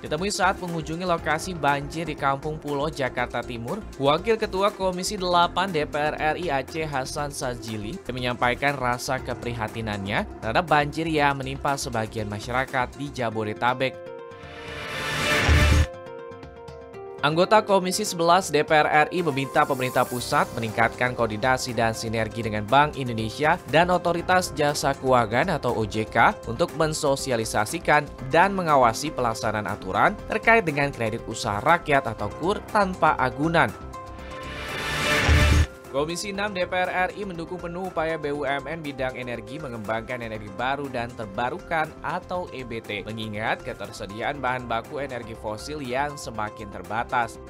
Ditemui saat mengunjungi lokasi banjir di Kampung Pulo, Jakarta Timur, Wakil Ketua Komisi 8 DPR RI Aceh Hasan Sadzili menyampaikan rasa keprihatinannya terhadap banjir yang menimpa sebagian masyarakat di Jabodetabek. Anggota Komisi 11 DPR RI meminta pemerintah pusat meningkatkan koordinasi dan sinergi dengan Bank Indonesia dan Otoritas Jasa Keuangan atau OJK untuk mensosialisasikan dan mengawasi pelaksanaan aturan terkait dengan kredit usaha rakyat atau KUR tanpa agunan. Komisi 6 DPR RI mendukung penuh upaya BUMN bidang energi mengembangkan energi baru dan terbarukan atau EBT, mengingat ketersediaan bahan baku energi fosil yang semakin terbatas.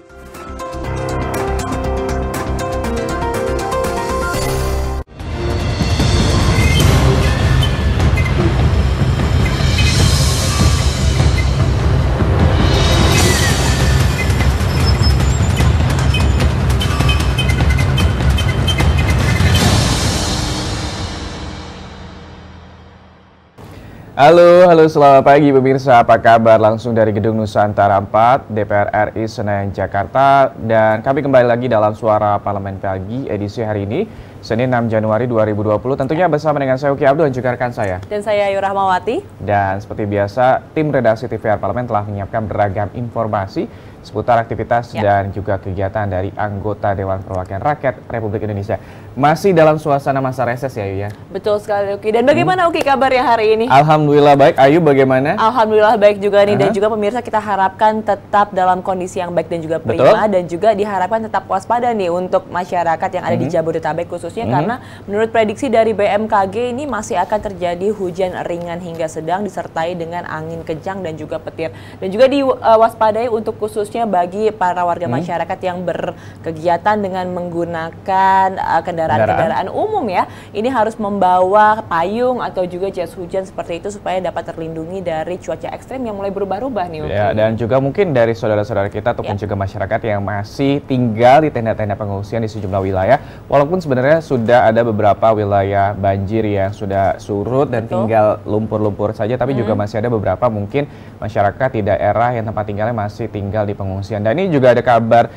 Halo, selamat pagi pemirsa, apa kabar? Langsung dari Gedung Nusantara 4, DPR RI Senayan, Jakarta. Dan kami kembali lagi dalam Suara Parlemen Pagi, edisi hari ini, Senin 6 Januari 2020. Tentunya bersama dengan saya Uki Abdul dan juga rekan saya. Dan saya Ayu Rahmawati. Dan seperti biasa, tim redaksi TVR Parlemen telah menyiapkan beragam informasi seputar aktivitas dan juga kegiatan dari anggota Dewan Perwakilan Rakyat Republik Indonesia. Masih dalam suasana masa reses ya, Ayu ya? Betul sekali, Uki. Dan bagaimana Uki kabarnya hari ini? Alhamdulillah baik. Ayu bagaimana? Alhamdulillah baik juga nih. Dan juga pemirsa, kita harapkan tetap dalam kondisi yang baik dan juga prima. Dan juga diharapkan tetap waspada nih untuk masyarakat yang ada di Jabodetabek khususnya. Karena menurut prediksi dari BMKG ini masih akan terjadi hujan ringan hingga sedang disertai dengan angin kencang dan juga petir. Dan juga diwaspadai untuk khususnya bagi para warga masyarakat yang berkegiatan dengan menggunakan kendaraan umum ya. Ini harus membawa payung atau juga jas hujan seperti itu supaya dapat terlindungi dari cuaca ekstrem yang mulai berubah-ubah nih. Ya, dan juga mungkin dari saudara-saudara kita ataupun juga masyarakat yang masih tinggal di tenda-tenda pengungsian di sejumlah wilayah. Walaupun sebenarnya sudah ada beberapa wilayah banjir yang sudah surut dan tinggal lumpur-lumpur saja, tapi juga masih ada beberapa mungkin masyarakat di daerah yang tempat tinggalnya masih tinggal di pengungsian. Dan ini juga ada kabar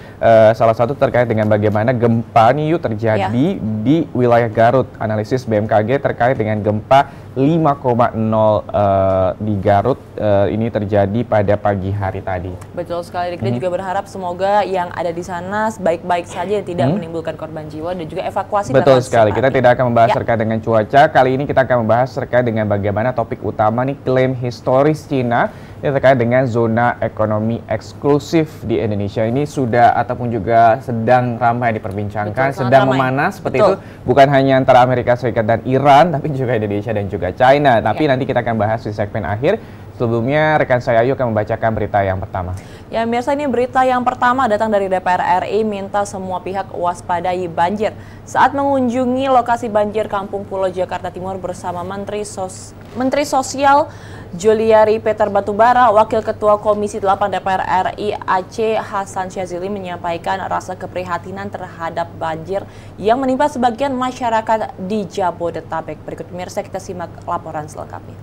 salah satu terkait dengan bagaimana gempa Niu terjadi di wilayah Garut. Analisis BMKG terkait dengan gempa 5,0 di Garut ini terjadi pada pagi hari tadi. Betul sekali. Kita juga berharap semoga yang ada di sana baik-baik saja, tidak menimbulkan korban jiwa dan juga evakuasi. Betul sekali. Kita tidak akan membahas terkait dengan cuaca. Kali ini kita akan membahas terkait dengan bagaimana topik utama nih, klaim historis Cina ini terkait dengan zona ekonomi eksklusif di Indonesia. Ini sudah ataupun juga sedang ramai diperbincangkan, sedang memanas seperti itu. Bukan hanya antara Amerika Serikat dan Iran, tapi juga Indonesia dan juga China. Tapi nanti kita akan bahas di segmen akhir. Sebelumnya rekan saya Ayu akan membacakan berita yang pertama. Ya mirsa, ini berita yang pertama datang dari DPR RI minta semua pihak waspadai banjir. Saat mengunjungi lokasi banjir Kampung Pulo, Jakarta Timur bersama Menteri Sosial Juliari Peter Batubara, Wakil Ketua Komisi 8 DPR RI Aceh Hasan Sadzili menyampaikan rasa keprihatinan terhadap banjir yang menimpa sebagian masyarakat di Jabodetabek. Berikut pemirsa, kita simak laporan selengkapnya.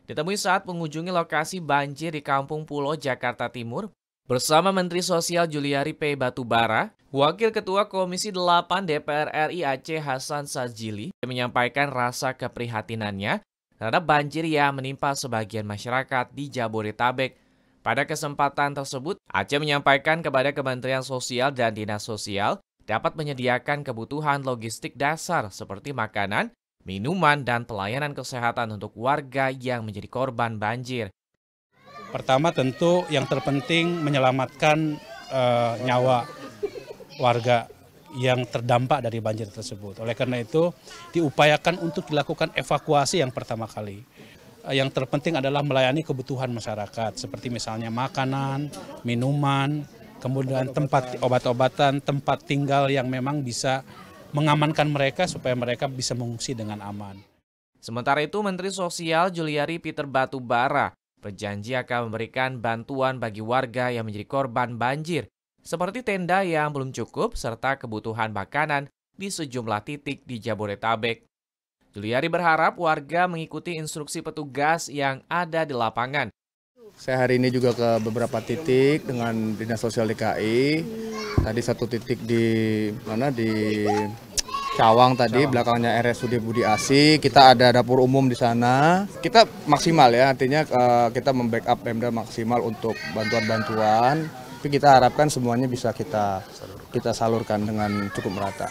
Ditemui saat mengunjungi lokasi banjir di Kampung Pulo, Jakarta Timur, bersama Menteri Sosial Juliari P. Batubara, Wakil Ketua Komisi 8 DPR RI Aceh Hasan Sadzili menyampaikan rasa keprihatinannya terhadap banjir yang menimpa sebagian masyarakat di Jabodetabek. Pada kesempatan tersebut, Aceh menyampaikan kepada Kementerian Sosial dan Dinas Sosial dapat menyediakan kebutuhan logistik dasar seperti makanan, minuman, dan pelayanan kesehatan untuk warga yang menjadi korban banjir. Pertama tentu yang terpenting menyelamatkan nyawa warga yang terdampak dari banjir tersebut. Oleh karena itu diupayakan untuk dilakukan evakuasi yang pertama kali. Yang terpenting adalah melayani kebutuhan masyarakat seperti misalnya makanan, minuman, kemudian tempat obat-obatan, tempat tinggal yang memang bisa mengamankan mereka supaya mereka bisa mengungsi dengan aman. Sementara itu, Menteri Sosial Juliari Peter Batubara berjanji akan memberikan bantuan bagi warga yang menjadi korban banjir, seperti tenda yang belum cukup serta kebutuhan makanan di sejumlah titik di Jabodetabek. Juliari berharap warga mengikuti instruksi petugas yang ada di lapangan. Saya hari ini juga ke beberapa titik dengan Dinas Sosial DKI. Tadi satu titik di Cawang tadi, belakangnya RSUD Budi Asih. Kita ada dapur umum di sana. Kita maksimal ya, artinya kita membackup Pemda maksimal untuk bantuan-bantuan. Tapi kita harapkan semuanya bisa kita salurkan dengan cukup merata.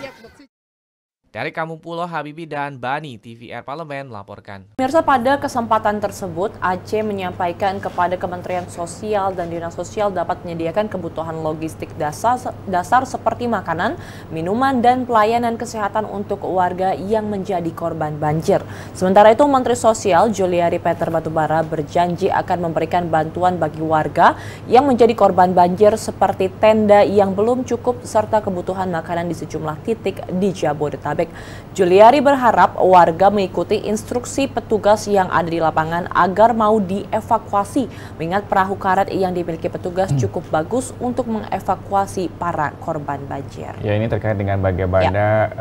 Dari Kampung Pulo, Habibi dan Bani, TVR Parlemen melaporkan. Pemirsa, pada kesempatan tersebut, Aceh menyampaikan kepada Kementerian Sosial dan Dinas Sosial dapat menyediakan kebutuhan logistik dasar seperti makanan, minuman, dan pelayanan kesehatan untuk warga yang menjadi korban banjir. Sementara itu, Menteri Sosial Juliari Peter Batubara berjanji akan memberikan bantuan bagi warga yang menjadi korban banjir seperti tenda yang belum cukup serta kebutuhan makanan di sejumlah titik di Jabodetabek. Juliari berharap warga mengikuti instruksi petugas yang ada di lapangan agar mau dievakuasi, mengingat perahu karet yang dimiliki petugas cukup bagus untuk mengevakuasi para korban banjir. Ya, ini terkait dengan bagaimana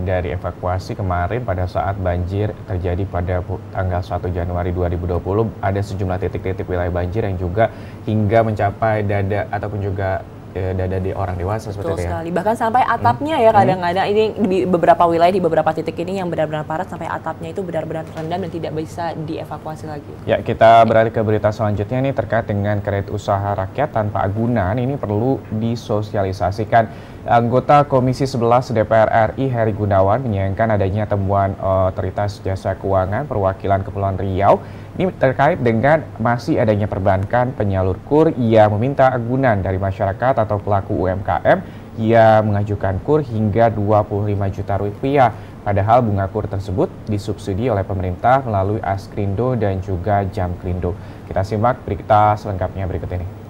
dari evakuasi kemarin pada saat banjir terjadi pada tanggal 1 Januari 2020, ada sejumlah titik-titik wilayah banjir yang juga hingga mencapai dada ataupun juga dada di orang dewasa seperti itu ya. Sekali. Bahkan sampai atapnya ya kadang-kadang ini di beberapa wilayah, di beberapa titik ini yang benar-benar parah sampai atapnya itu benar-benar terendam dan tidak bisa dievakuasi lagi. Ya, kita beralih ke berita selanjutnya nih terkait dengan kredit usaha rakyat tanpa agunan. Ini perlu disosialisasikan. Anggota Komisi 11 DPR RI Heri Gunawan menyayangkan adanya temuan Otoritas Jasa Keuangan Perwakilan Kepulauan Riau ini terkait dengan masih adanya perbankan penyalur KUR yang meminta agunan dari masyarakat atau pelaku UMKM yang mengajukan KUR hingga Rp25 juta. Padahal bunga KUR tersebut disubsidi oleh pemerintah melalui Askrindo dan juga Jamkrindo. Kita simak berita selengkapnya berikut ini.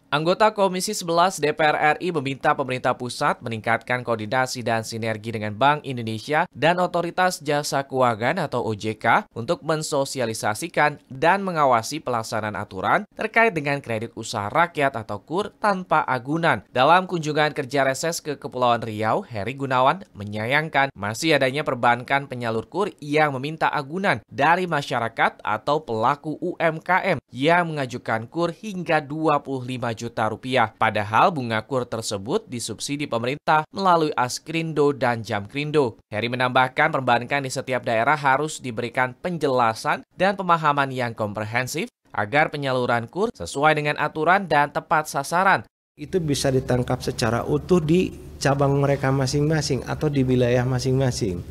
Anggota Komisi 11 DPR RI meminta pemerintah pusat meningkatkan koordinasi dan sinergi dengan Bank Indonesia dan Otoritas Jasa Keuangan atau OJK untuk mensosialisasikan dan mengawasi pelaksanaan aturan terkait dengan kredit usaha rakyat atau KUR tanpa agunan. Dalam kunjungan kerja reses ke Kepulauan Riau, Heri Gunawan menyayangkan masih adanya perbankan penyalur KUR yang meminta agunan dari masyarakat atau pelaku UMKM yang mengajukan KUR hingga Rp25 juta. Padahal bunga KUR tersebut disubsidi pemerintah melalui Askrindo dan Jamkrindo. Heri menambahkan perbankan di setiap daerah harus diberikan penjelasan dan pemahaman yang komprehensif agar penyaluran KUR sesuai dengan aturan dan tepat sasaran. Itu bisa ditangkap secara utuh di cabang mereka masing-masing atau di wilayah masing-masing.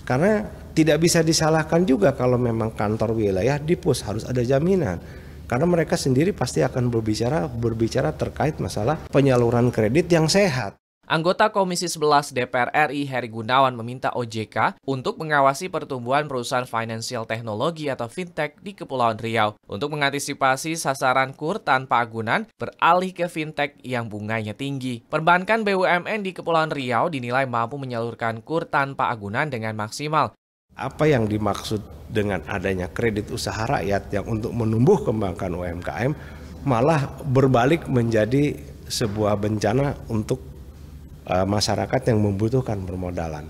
Karena tidak bisa disalahkan juga kalau memang kantor wilayah di pos harus ada jaminan. Karena mereka sendiri pasti akan berbicara terkait masalah penyaluran kredit yang sehat. Anggota Komisi 11 DPR RI Heri Gunawan meminta OJK untuk mengawasi pertumbuhan perusahaan financial teknologi atau fintech di Kepulauan Riau untuk mengantisipasi sasaran KUR tanpa agunan beralih ke fintech yang bunganya tinggi. Perbankan BUMN di Kepulauan Riau dinilai mampu menyalurkan KUR tanpa agunan dengan maksimal. Apa yang dimaksud dengan adanya kredit usaha rakyat yang untuk menumbuh kembangkan UMKM malah berbalik menjadi sebuah bencana untuk masyarakat yang membutuhkan permodalan.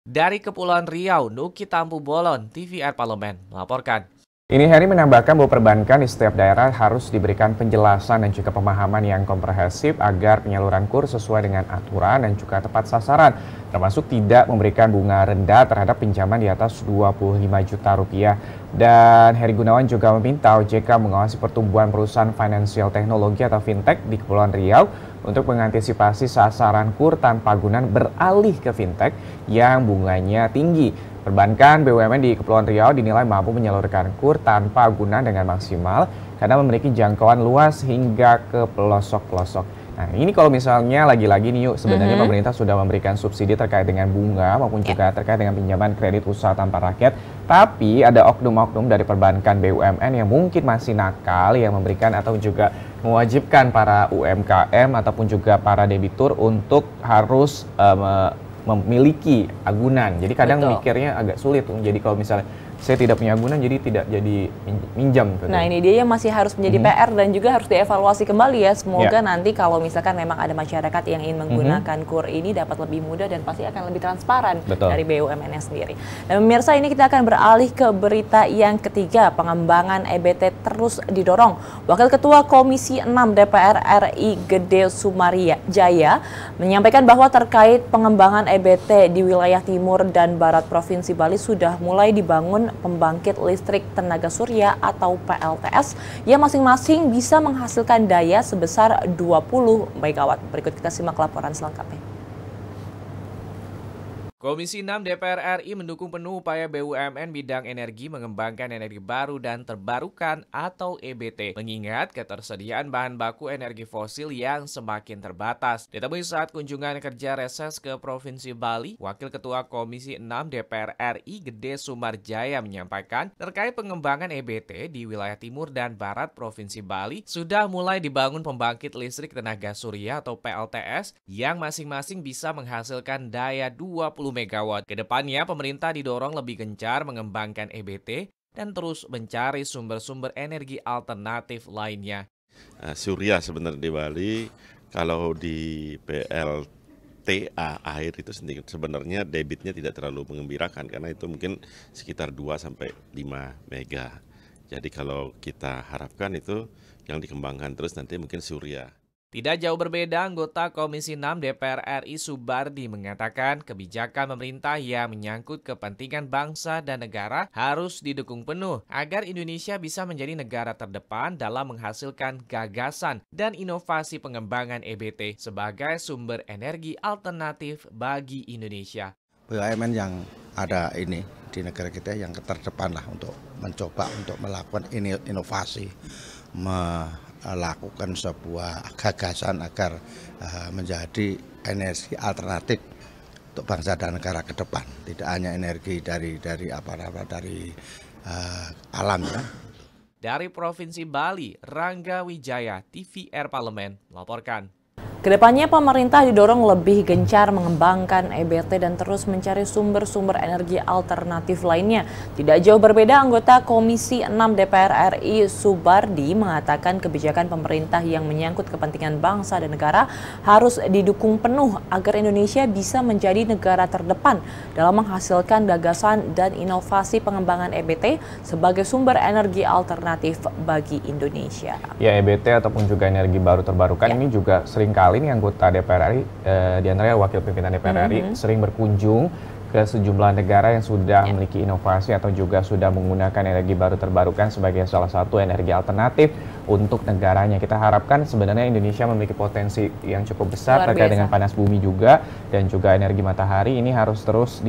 Dari Kepulauan Riau, Nuki Tampu Bolon, TVR Parlemen melaporkan. Ini Heri menambahkan bahwa perbankan di setiap daerah harus diberikan penjelasan dan juga pemahaman yang komprehensif agar penyaluran KUR sesuai dengan aturan dan juga tepat sasaran, termasuk tidak memberikan bunga rendah terhadap pinjaman di atas Rp25 juta. Dan Heri Gunawan juga meminta OJK mengawasi pertumbuhan perusahaan financial teknologi atau fintech di Kepulauan Riau untuk mengantisipasi sasaran KUR tanpa agunan beralih ke fintech yang bunganya tinggi. Perbankan BUMN di Kepulauan Riau dinilai mampu menyalurkan KUR tanpa agunan dengan maksimal karena memiliki jangkauan luas hingga ke pelosok-pelosok. Nah, ini kalau misalnya lagi-lagi nih yuk, sebenarnya pemerintah sudah memberikan subsidi terkait dengan bunga maupun juga terkait dengan pinjaman kredit usaha tanpa rakyat. Tapi ada oknum-oknum dari perbankan BUMN yang mungkin masih nakal yang memberikan atau juga mewajibkan para UMKM ataupun juga para debitur untuk harus memiliki agunan. Jadi kadang mikirnya agak sulit. Jadi kalau misalnya saya tidak punya agunan jadi tidak jadi minjam. Gitu. Nah ini dia yang masih harus menjadi PR dan juga harus dievaluasi kembali ya. Semoga nanti kalau misalkan memang ada masyarakat yang ingin menggunakan KUR ini dapat lebih mudah dan pasti akan lebih transparan dari BUMN-nya sendiri. Dan pemirsa, ini kita akan beralih ke berita yang ketiga. Pengembangan EBT terus didorong. Wakil Ketua Komisi 6 DPR RI Gede Sumarjaya menyampaikan bahwa terkait pengembangan EBT di wilayah timur dan barat Provinsi Bali sudah mulai dibangun pembangkit listrik tenaga surya atau PLTS yang masing-masing bisa menghasilkan daya sebesar 20 MW. Berikut kita simak laporan selengkapnya. Komisi 6 DPR RI mendukung penuh upaya BUMN bidang energi mengembangkan energi baru dan terbarukan atau EBT, mengingat ketersediaan bahan baku energi fosil yang semakin terbatas. Ditemui saat kunjungan kerja reses ke Provinsi Bali, Wakil Ketua Komisi 6 DPR RI Gede Sumarjaya menyampaikan terkait pengembangan EBT di wilayah timur dan barat Provinsi Bali sudah mulai dibangun pembangkit listrik tenaga surya atau PLTS yang masing-masing bisa menghasilkan daya 20 MW. Kedepannya, pemerintah didorong lebih gencar mengembangkan EBT dan terus mencari sumber-sumber energi alternatif lainnya. Surya sebenarnya di Bali, kalau di PLTA air itu sebenarnya debitnya tidak terlalu mengembirakan karena itu mungkin sekitar 2-5 mega. Jadi kalau kita harapkan itu yang dikembangkan terus nanti mungkin surya. Tidak jauh berbeda, anggota Komisi 6 DPR RI Subardi mengatakan kebijakan pemerintah yang menyangkut kepentingan bangsa dan negara harus didukung penuh agar Indonesia bisa menjadi negara terdepan dalam menghasilkan gagasan dan inovasi pengembangan EBT sebagai sumber energi alternatif bagi Indonesia. BUMN yang ada ini di negara kita yang terdepan lah untuk mencoba untuk melakukan inovasi, melakukan sebuah gagasan agar menjadi energi alternatif untuk bangsa dan negara ke depan. Tidak hanya energi dari alam ya. Dari Provinsi Bali, Rangga Wijaya, TVR Parlemen melaporkan. Kedepannya pemerintah didorong lebih gencar mengembangkan EBT dan terus mencari sumber-sumber energi alternatif lainnya. Tidak jauh berbeda, anggota Komisi 6 DPR RI Subardi mengatakan kebijakan pemerintah yang menyangkut kepentingan bangsa dan negara harus didukung penuh agar Indonesia bisa menjadi negara terdepan dalam menghasilkan gagasan dan inovasi pengembangan EBT sebagai sumber energi alternatif bagi Indonesia. Ya, EBT ataupun juga energi baru terbarukan ini juga seringkali ini anggota DPR RI, diantaranya wakil pimpinan DPR RI, sering berkunjung ke sejumlah negara yang sudah memiliki inovasi atau juga sudah menggunakan energi baru terbarukan sebagai salah satu energi alternatif untuk negaranya. Kita harapkan sebenarnya Indonesia memiliki potensi yang cukup besar terkait dengan panas bumi juga dan juga energi matahari. Ini harus terus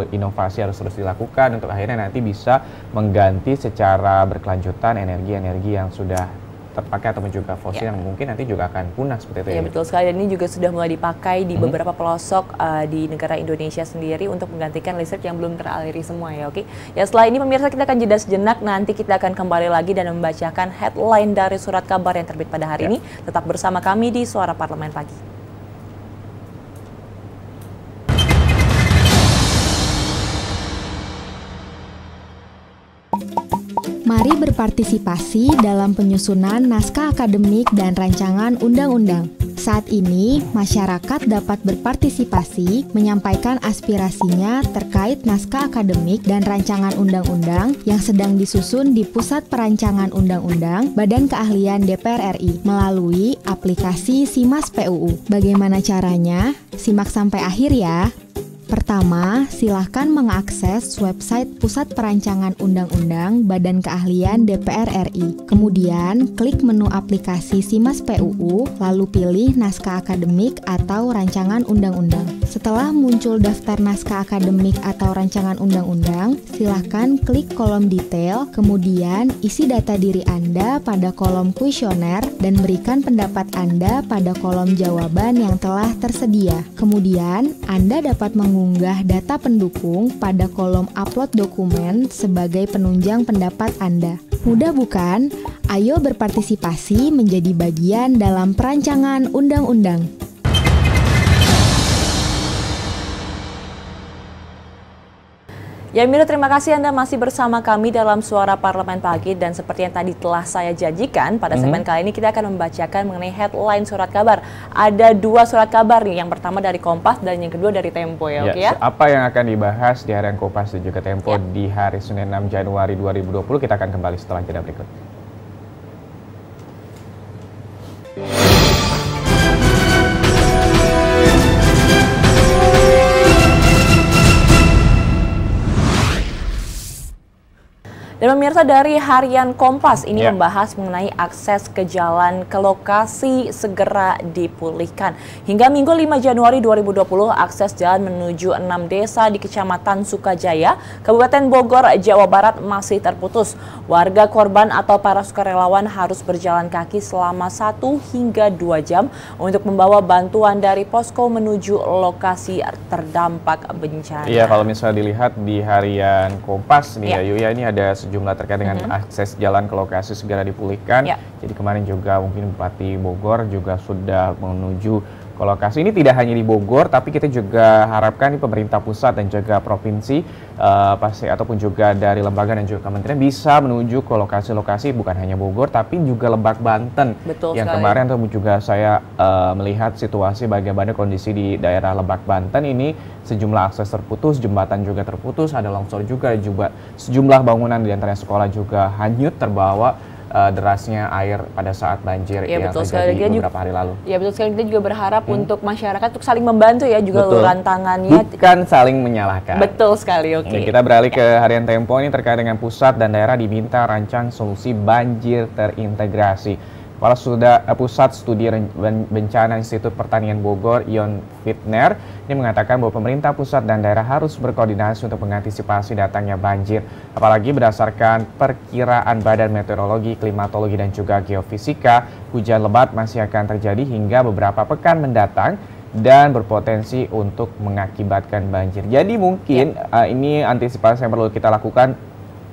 inovasi harus terus dilakukan untuk akhirnya nanti bisa mengganti secara berkelanjutan energi-energi yang sudah terpakai ataupun juga fosil yang mungkin nanti juga akan punah seperti itu. Ya betul sekali, dan ini juga sudah mulai dipakai di beberapa pelosok di negara Indonesia sendiri untuk menggantikan listrik yang belum teraliri semua ya. Oke. Ya, setelah ini pemirsa kita akan jeda sejenak, nanti kita akan kembali lagi dan membacakan headline dari surat kabar yang terbit pada hari ini. Tetap bersama kami di Suara Parlemen Pagi. Mari berpartisipasi dalam penyusunan naskah akademik dan rancangan undang-undang. Saat ini, masyarakat dapat berpartisipasi menyampaikan aspirasinya terkait naskah akademik dan rancangan undang-undang yang sedang disusun di Pusat Perancangan Undang-Undang Badan Keahlian DPR RI melalui aplikasi SIMAS PUU. Bagaimana caranya? Simak sampai akhir ya. Pertama, silahkan mengakses website Pusat Perancangan Undang-Undang Badan Keahlian DPR RI. Kemudian, klik menu aplikasi SIMAS PUU, lalu pilih naskah akademik atau rancangan undang-undang. Setelah muncul daftar naskah akademik atau rancangan undang-undang, silahkan klik kolom detail, kemudian isi data diri Anda pada kolom kuesioner dan berikan pendapat Anda pada kolom jawaban yang telah tersedia. Kemudian, Anda dapat mengunggah data pendukung pada kolom upload dokumen sebagai penunjang pendapat Anda. Mudah bukan? Ayo berpartisipasi menjadi bagian dalam perancangan undang-undang. Ya Mira, terima kasih Anda masih bersama kami dalam Suara Parlemen Pagi, dan seperti yang tadi telah saya janjikan, pada segmen kali ini kita akan membacakan mengenai headline surat kabar. Ada 2 surat kabar nih, yang pertama dari Kompas dan yang kedua dari Tempo ya, oke ya? Apa yang akan dibahas di harian Kompas dan juga Tempo di hari Senin 6 Januari 2020, kita akan kembali setelah jeda berikut. Dan pemirsa, dari harian Kompas ini membahas mengenai akses ke jalan ke lokasi segera dipulihkan. Hingga Minggu 5 Januari 2020, akses jalan menuju 6 desa di Kecamatan Sukajaya, Kabupaten Bogor, Jawa Barat masih terputus. Warga korban atau para sukarelawan harus berjalan kaki selama 1 hingga 2 jam untuk membawa bantuan dari posko menuju lokasi terdampak bencana. Iya, kalau misalnya dilihat di harian Kompas nih ya, ini ada sejumlah terkait dengan akses jalan ke lokasi segera dipulihkan. Jadi kemarin juga mungkin Bupati Bogor juga sudah menuju ke lokasi. Ini tidak hanya di Bogor, tapi kita juga harapkan di pemerintah pusat dan juga provinsi pasti ataupun juga dari lembaga dan juga kementerian bisa menuju ke lokasi-lokasi bukan hanya Bogor tapi juga Lebak, Banten. Betul yang sekali. Kemarin juga saya melihat situasi bagaimana kondisi di daerah Lebak, Banten ini, sejumlah akses terputus, jembatan juga terputus, ada longsor juga sejumlah bangunan di antaranya sekolah juga hanyut terbawa derasnya air pada saat banjir yang terjadi beberapa hari lalu. Ya betul sekali, kita juga berharap untuk masyarakat untuk saling membantu ya, juga uluran tangannya. Bukan saling menyalahkan. Betul sekali, oke. Kita beralih ke harian Tempo ini terkait dengan pusat dan daerah diminta rancang solusi banjir terintegrasi. Kepala Pusat Studi Bencana Institut Pertanian Bogor, Ion Fitner, ini mengatakan bahwa pemerintah pusat dan daerah harus berkoordinasi untuk mengantisipasi datangnya banjir. Apalagi berdasarkan perkiraan Badan Meteorologi, Klimatologi, dan juga Geofisika, hujan lebat masih akan terjadi hingga beberapa pekan mendatang dan berpotensi untuk mengakibatkan banjir. Jadi mungkin ini antisipasi yang perlu kita lakukan.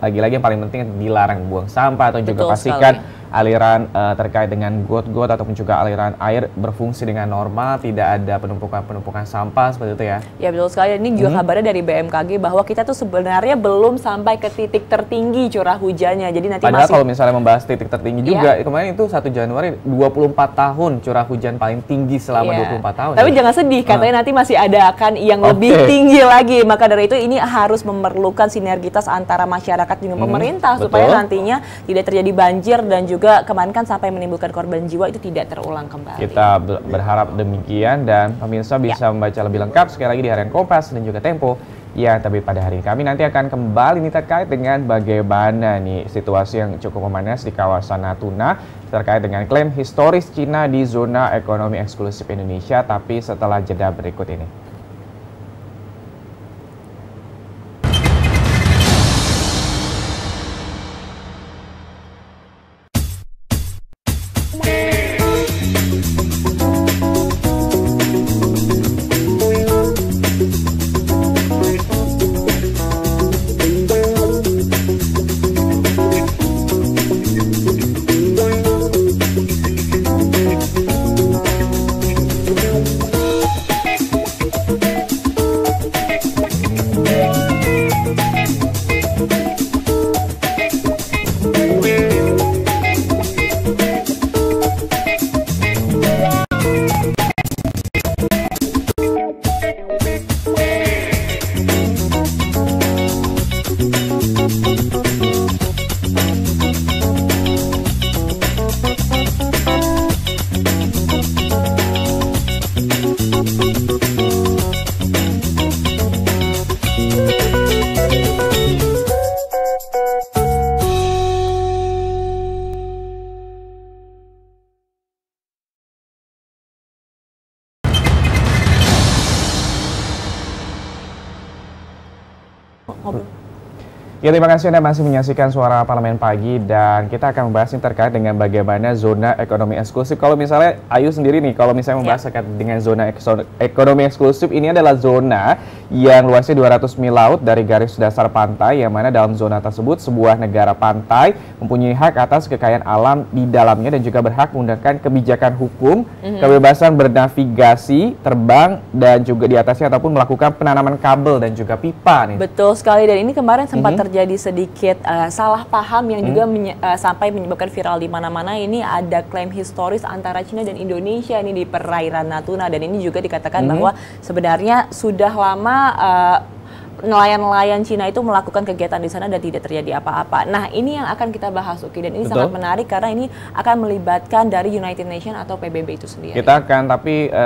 Lagi-lagi yang paling penting dilarang buang sampah atau juga pastikan aliran terkait dengan got-got ataupun juga aliran air berfungsi dengan normal, tidak ada penumpukan sampah seperti itu ya. Ya betul sekali. Ini juga kabarnya dari BMKG bahwa kita tuh sebenarnya belum sampai ke titik tertinggi curah hujannya. Jadi nanti padahal kalau misalnya membahas titik tertinggi juga, kemarin itu 1 Januari 24 tahun curah hujan paling tinggi selama 24 tahun. Tapi jangan sedih, katanya nanti masih ada akan yang lebih tinggi lagi. Maka dari itu ini harus memerlukan sinergitas antara masyarakat dengan pemerintah supaya nantinya tidak terjadi banjir, dan juga kemarin kan sampai menimbulkan korban jiwa itu tidak terulang kembali. Kita berharap demikian, dan pemirsa bisa membaca lebih lengkap sekali lagi di harian Kompas dan juga Tempo yang terbit pada hari ini. Kami nanti akan kembali nih terkait dengan bagaimana nih situasi yang cukup memanas di kawasan Natuna terkait dengan klaim historis Cina di zona ekonomi eksklusif Indonesia, tapi setelah jeda berikut ini. Ya, terima kasih Anda masih menyaksikan Suara Parlemen Pagi, dan kita akan membahas ini terkait dengan bagaimana zona ekonomi eksklusif. Kalau misalnya Ayu sendiri nih, kalau misalnya membahas terkait dengan zona ekonomi eksklusif, ini adalah zona yang luasnya 200 mil laut dari garis dasar pantai, yang mana dalam zona tersebut sebuah negara pantai mempunyai hak atas kekayaan alam di dalamnya dan juga berhak menggunakan kebijakan hukum, kebebasan bernavigasi, terbang, dan juga di atasnya ataupun melakukan penanaman kabel dan juga pipa nih. Betul sekali, dan ini kemarin sempat terjadi sedikit salah paham yang juga sampai menyebabkan viral di mana-mana. Ini ada klaim historis antara Cina dan Indonesia ini di perairan Natuna, dan ini juga dikatakan bahwa sebenarnya sudah lama nelayan-nelayan Cina itu melakukan kegiatan di sana dan tidak terjadi apa-apa. Nah, ini yang akan kita bahas, Uki, dan ini sangat menarik karena ini akan melibatkan dari United Nations atau PBB itu sendiri. Kita akan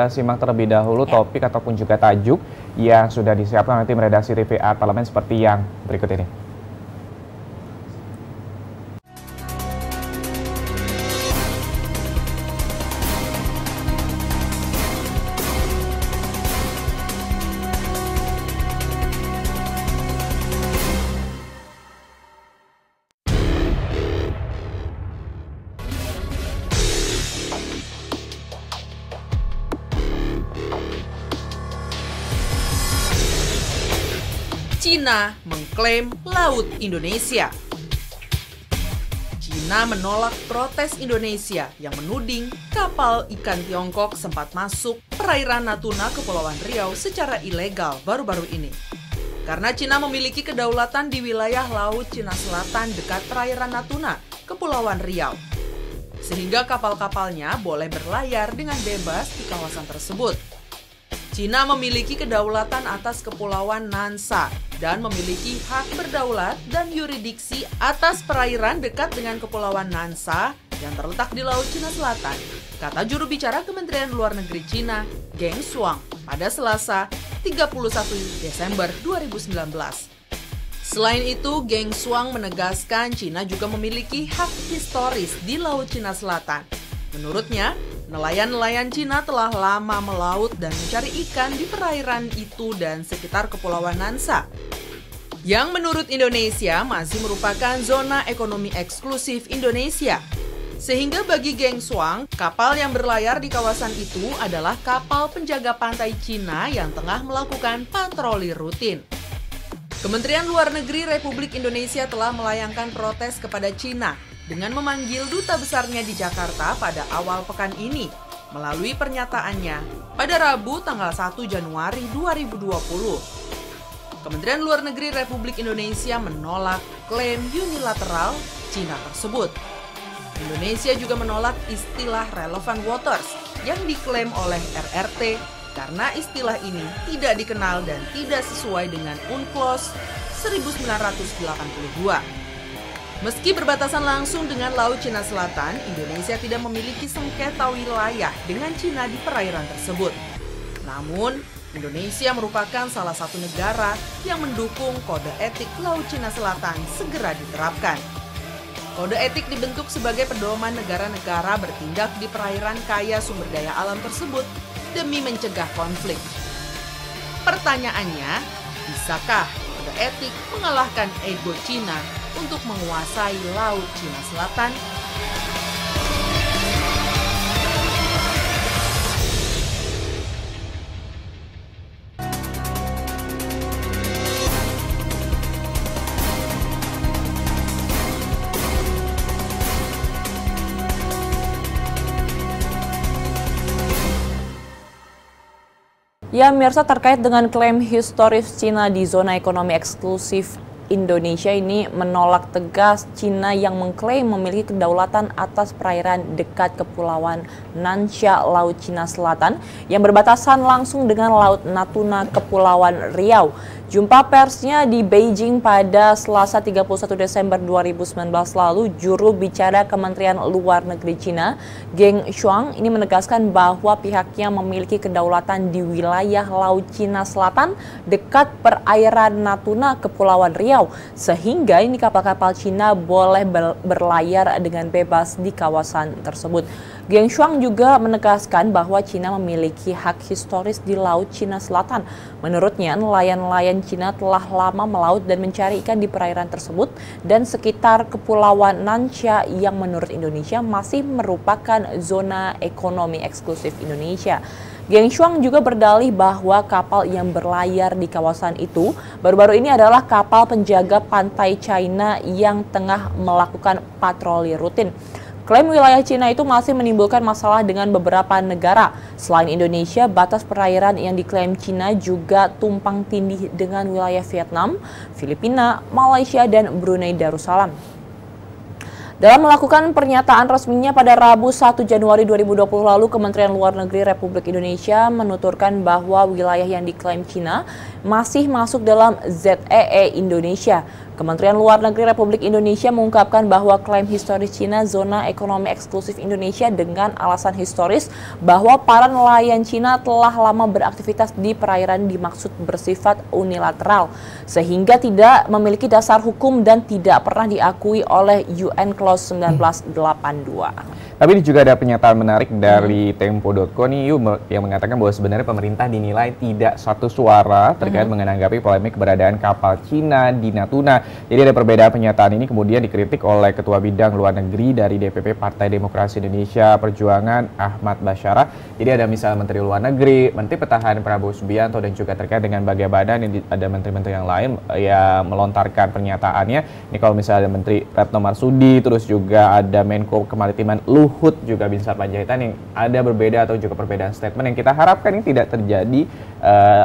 simak terlebih dahulu topik ataupun juga tajuk yang sudah disiapkan nanti redaksi TVR Parlemen seperti yang berikut ini. Cina mengklaim Laut Indonesia. Cina menolak protes Indonesia yang menuding kapal ikan Tiongkok sempat masuk perairan Natuna Kepulauan Riau secara ilegal baru-baru ini. Karena Cina memiliki kedaulatan di wilayah Laut Cina Selatan dekat perairan Natuna Kepulauan Riau, sehingga kapal-kapalnya boleh berlayar dengan bebas di kawasan tersebut. Cina memiliki kedaulatan atas Kepulauan Nansa dan memiliki hak berdaulat dan yurisdiksi atas perairan dekat dengan Kepulauan Nansa yang terletak di Laut Cina Selatan, kata juru bicara Kementerian Luar Negeri Cina, Geng Shuang, pada Selasa 31 Desember 2019. Selain itu, Geng Shuang menegaskan Cina juga memiliki hak historis di Laut Cina Selatan. Menurutnya, nelayan-nelayan Cina telah lama melaut dan mencari ikan di perairan itu dan sekitar Kepulauan Nansa, yang menurut Indonesia masih merupakan zona ekonomi eksklusif Indonesia. Sehingga bagi Geng Shuang, kapal yang berlayar di kawasan itu adalah kapal penjaga pantai Cina yang tengah melakukan patroli rutin. Kementerian Luar Negeri Republik Indonesia telah melayangkan protes kepada Cina dengan memanggil duta besarnya di Jakarta pada awal pekan ini. Melalui pernyataannya pada Rabu tanggal 1 Januari 2020. Kementerian Luar Negeri Republik Indonesia menolak klaim unilateral Cina tersebut. Indonesia juga menolak istilah relevant waters yang diklaim oleh RRT karena istilah ini tidak dikenal dan tidak sesuai dengan UNCLOS 1982. Meski berbatasan langsung dengan Laut Cina Selatan, Indonesia tidak memiliki sengketa wilayah dengan Cina di perairan tersebut. Namun, Indonesia merupakan salah satu negara yang mendukung Kode Etik Laut Cina Selatan segera diterapkan. Kode etik dibentuk sebagai pedoman negara-negara bertindak di perairan kaya sumber daya alam tersebut demi mencegah konflik. Pertanyaannya, bisakah kode etik mengalahkan ego Cina untuk menguasai Laut Cina Selatan? Ya, Mirsa, terkait dengan klaim historis Cina di zona ekonomi eksklusif Indonesia ini menolak tegas Cina yang mengklaim memiliki kedaulatan atas perairan dekat Kepulauan Nansha, Laut Cina Selatan yang berbatasan langsung dengan Laut Natuna, Kepulauan Riau. Jumpa persnya di Beijing pada Selasa 31 Desember 2019 lalu, juru bicara Kementerian Luar Negeri Cina, Geng Shuang, ini menegaskan bahwa pihaknya memiliki kedaulatan di wilayah Laut Cina Selatan dekat perairan Natuna, Kepulauan Riau, sehingga ini kapal-kapal Cina boleh berlayar dengan bebas di kawasan tersebut. Geng Shuang juga menegaskan bahwa Cina memiliki hak historis di Laut Cina Selatan. Menurutnya, nelayan-nelayan Cina telah lama melaut dan mencari ikan di perairan tersebut dan sekitar Kepulauan Nansha yang menurut Indonesia masih merupakan zona ekonomi eksklusif Indonesia. Geng Shuang juga berdalih bahwa kapal yang berlayar di kawasan itu baru-baru ini adalah kapal penjaga pantai China yang tengah melakukan patroli rutin. Klaim wilayah Cina itu masih menimbulkan masalah dengan beberapa negara. Selain Indonesia, batas perairan yang diklaim Cina juga tumpang tindih dengan wilayah Vietnam, Filipina, Malaysia, dan Brunei Darussalam. Dalam melakukan pernyataan resminya pada Rabu 1 Januari 2020 lalu, Kementerian Luar Negeri Republik Indonesia menuturkan bahwa wilayah yang diklaim Cina masih masuk dalam ZEE Indonesia. Kementerian Luar Negeri Republik Indonesia mengungkapkan bahwa klaim historis Cina zona ekonomi eksklusif Indonesia dengan alasan historis bahwa para nelayan Cina telah lama beraktivitas di perairan dimaksud bersifat unilateral sehingga tidak memiliki dasar hukum dan tidak pernah diakui oleh UN Clause 1982. Tapi ini juga ada pernyataan menarik dari Tempo.co nih yang mengatakan bahwa sebenarnya pemerintah dinilai tidak satu suara terkait menanggapi polemik keberadaan kapal Cina di Natuna. Jadi ada perbedaan pernyataan ini kemudian dikritik oleh Ketua Bidang Luar Negeri dari DPP Partai Demokrasi Indonesia Perjuangan Ahmad Basyara. Jadi ada misalnya Menteri Luar Negeri, Menteri Pertahanan Prabowo Subianto dan juga terkait dengan bagaimana ada menteri-menteri yang lain yang melontarkan pernyataannya. Ini kalau misalnya ada Menteri Retno Marsudi, terus juga ada Menko Kemaritiman Luhut juga Binsar Panjaitan yang ada berbeda atau juga perbedaan statement yang kita harapkan ini tidak terjadi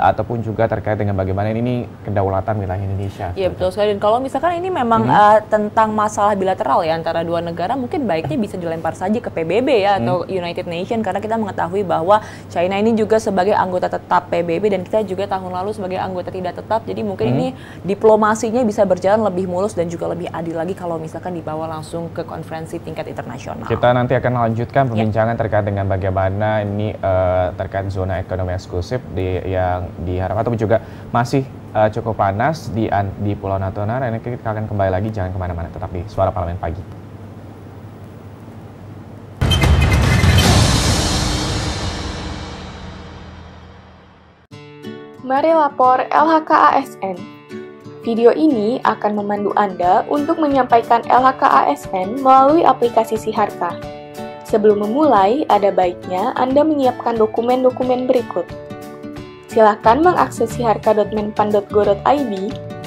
ataupun juga terkait dengan bagaimana ini kedaulatan wilayah Indonesia. Iya betul sekali. Dan kalau misalkan ini memang tentang masalah bilateral ya antara dua negara, mungkin baiknya bisa dilempar saja ke PBB ya atau United Nations karena kita mengetahui bahwa China ini juga sebagai anggota tetap PBB dan kita juga tahun lalu sebagai anggota tidak tetap. Jadi mungkin ini diplomasinya bisa berjalan lebih mulus dan juga lebih adil lagi kalau misalkan dibawa langsung ke konferensi tingkat internasional. Kita nanti akan lanjutkan perbincangan terkait dengan bagaimana ini terkait zona ekonomi eksklusif yang diharapkan atau juga masih cukup panas di Pulau Natuna. Dan kita akan kembali lagi, jangan kemana-mana, tetap di Suara Parlemen Pagi. Mari lapor LHKASN. Video ini akan memandu Anda untuk menyampaikan LHKASN melalui aplikasi Siharka. Sebelum memulai, ada baiknya Anda menyiapkan dokumen-dokumen berikut. Silakan mengakses siharka.menpan.go.id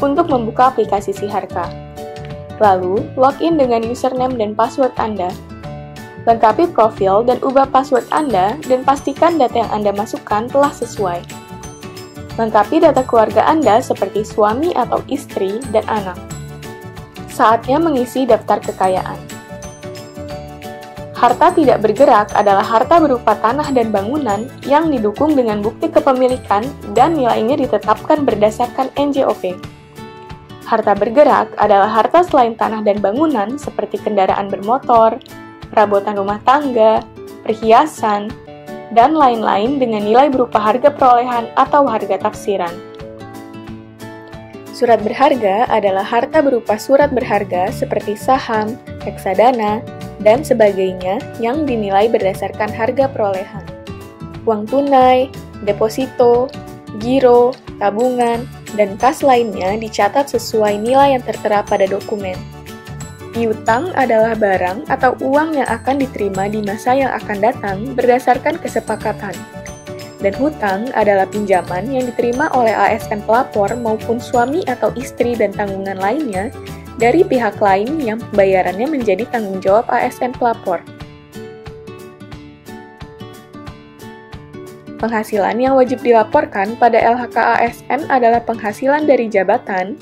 untuk membuka aplikasi Siharka. Lalu, login dengan username dan password Anda. Lengkapi profil dan ubah password Anda dan pastikan data yang Anda masukkan telah sesuai. Lengkapi data keluarga Anda seperti suami atau istri dan anak. Saatnya mengisi daftar kekayaan. Harta tidak bergerak adalah harta berupa tanah dan bangunan yang didukung dengan bukti kepemilikan dan nilainya ditetapkan berdasarkan NJOP. Harta bergerak adalah harta selain tanah dan bangunan seperti kendaraan bermotor, perabotan rumah tangga, perhiasan, dan lain-lain dengan nilai berupa harga perolehan atau harga tafsiran. Surat berharga adalah harta berupa surat berharga seperti saham, reksadana, dan sebagainya yang dinilai berdasarkan harga perolehan. Uang tunai, deposito, giro, tabungan, dan kas lainnya dicatat sesuai nilai yang tertera pada dokumen. Piutang adalah barang atau uang yang akan diterima di masa yang akan datang berdasarkan kesepakatan. Dan hutang adalah pinjaman yang diterima oleh ASN pelapor maupun suami atau istri dan tanggungan lainnya dari pihak lain yang pembayarannya menjadi tanggung jawab ASN pelapor. Penghasilan yang wajib dilaporkan pada LHKASN adalah penghasilan dari jabatan,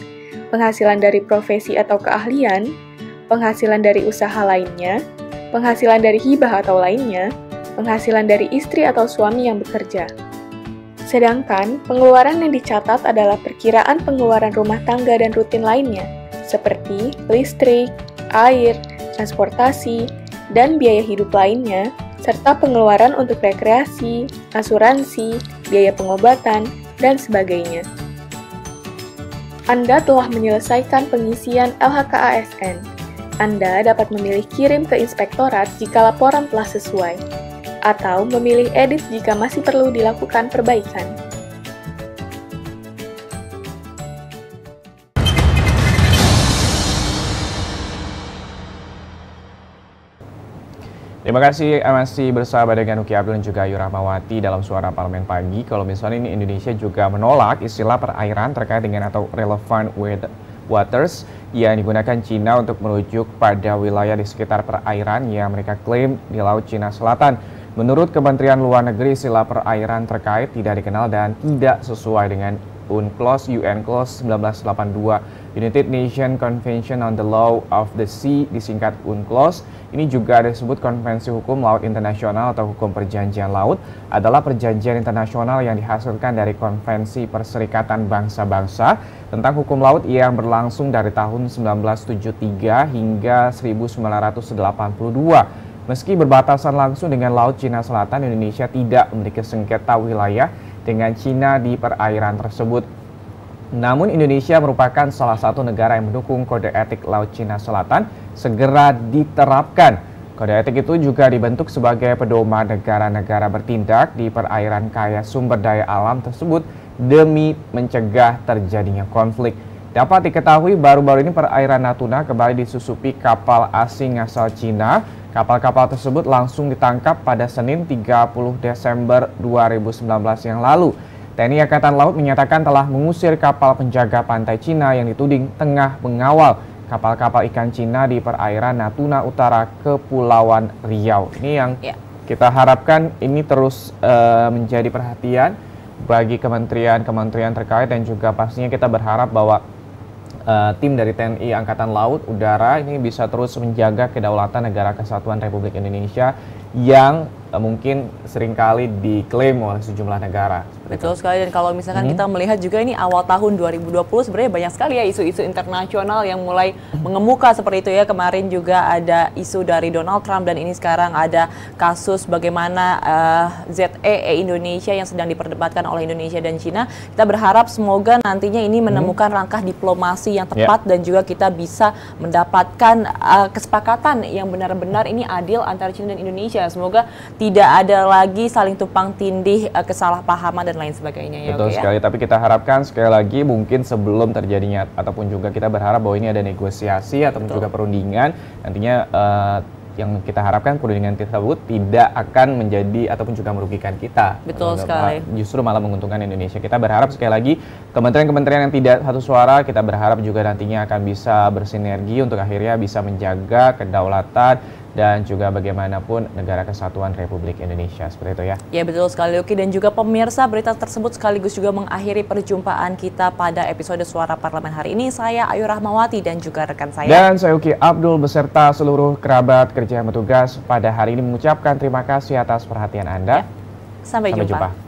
penghasilan dari profesi atau keahlian, penghasilan dari usaha lainnya, penghasilan dari hibah atau lainnya, penghasilan dari istri atau suami yang bekerja. Sedangkan, pengeluaran yang dicatat adalah perkiraan pengeluaran rumah tangga dan rutin lainnya, seperti listrik, air, transportasi, dan biaya hidup lainnya, serta pengeluaran untuk rekreasi, asuransi, biaya pengobatan, dan sebagainya. Anda telah menyelesaikan pengisian LHKASN. Anda dapat memilih kirim ke inspektorat jika laporan telah sesuai, atau memilih edit jika masih perlu dilakukan perbaikan. Terima kasih masih bersama dengan Uki Abdul dan juga Ayu Rahmawati dalam Suara Parlemen Pagi. Kalau misalnya ini Indonesia juga menolak istilah perairan terkait dengan atau relevant waters yang digunakan Cina untuk merujuk pada wilayah di sekitar perairan yang mereka klaim di Laut Cina Selatan. Menurut Kementerian Luar Negeri, istilah perairan terkait tidak dikenal dan tidak sesuai dengan UNCLOS UN Clause 1982 United Nations Convention on the Law of the Sea disingkat UNCLOS. Ini juga disebut Konvensi Hukum Laut Internasional atau Hukum Perjanjian Laut adalah perjanjian internasional yang dihasilkan dari Konvensi Perserikatan Bangsa-Bangsa tentang hukum laut yang berlangsung dari tahun 1973 hingga 1982. Meski berbatasan langsung dengan Laut Cina Selatan, Indonesia tidak memiliki sengketa wilayah dengan Cina di perairan tersebut. Namun Indonesia merupakan salah satu negara yang mendukung Kode Etik Laut Cina Selatan segera diterapkan. Kode etik itu juga dibentuk sebagai pedoman negara-negara bertindak di perairan kaya sumber daya alam tersebut demi mencegah terjadinya konflik. Dapat diketahui baru-baru ini perairan Natuna kembali disusupi kapal asing asal Cina. Kapal-kapal tersebut langsung ditangkap pada Senin 30 Desember 2019 yang lalu. TNI Angkatan Laut menyatakan telah mengusir kapal penjaga pantai Cina yang dituding tengah mengawal kapal-kapal ikan Cina di perairan Natuna Utara, Kepulauan Riau. Ini yang kita harapkan ini terus menjadi perhatian bagi kementerian-kementerian terkait dan juga pastinya kita berharap bahwa tim dari TNI Angkatan Laut Udara ini bisa terus menjaga kedaulatan Negara Kesatuan Republik Indonesia yang mungkin seringkali diklaim oleh sejumlah negara. Betul sekali, dan kalau misalkan kita melihat juga ini awal tahun 2020 sebenarnya banyak sekali ya isu-isu internasional yang mulai mengemuka seperti itu ya. Kemarin juga ada isu dari Donald Trump dan ini sekarang ada kasus bagaimana ZEE Indonesia yang sedang diperdebatkan oleh Indonesia dan Cina. Kita berharap semoga nantinya ini menemukan langkah diplomasi yang tepat dan juga kita bisa mendapatkan kesepakatan yang benar-benar ini adil antara Cina dan Indonesia. Semoga tidak ada lagi saling tumpang tindih, kesalahpahaman dan lain sebagainya ya. Betul sekali, tapi kita harapkan sekali lagi mungkin sebelum terjadinya ataupun juga kita berharap bahwa ini ada negosiasi ataupun juga perundingan nantinya yang kita harapkan perundingan tersebut tidak akan menjadi ataupun juga merugikan kita. Betul sekali. Justru malah menguntungkan Indonesia. Kita berharap sekali lagi kementerian-kementerian yang tidak satu suara, kita berharap juga nantinya akan bisa bersinergi untuk akhirnya bisa menjaga kedaulatan dan juga bagaimanapun Negara Kesatuan Republik Indonesia. Seperti itu ya. Ya betul sekali Uki, dan juga pemirsa, berita tersebut sekaligus juga mengakhiri perjumpaan kita pada episode Suara Parlemen hari ini. Saya Ayu Rahmawati dan juga rekan saya. Dan saya Uki Abdul beserta seluruh kerabat kerja yang bertugas pada hari ini mengucapkan terima kasih atas perhatian Anda. Sampai jumpa.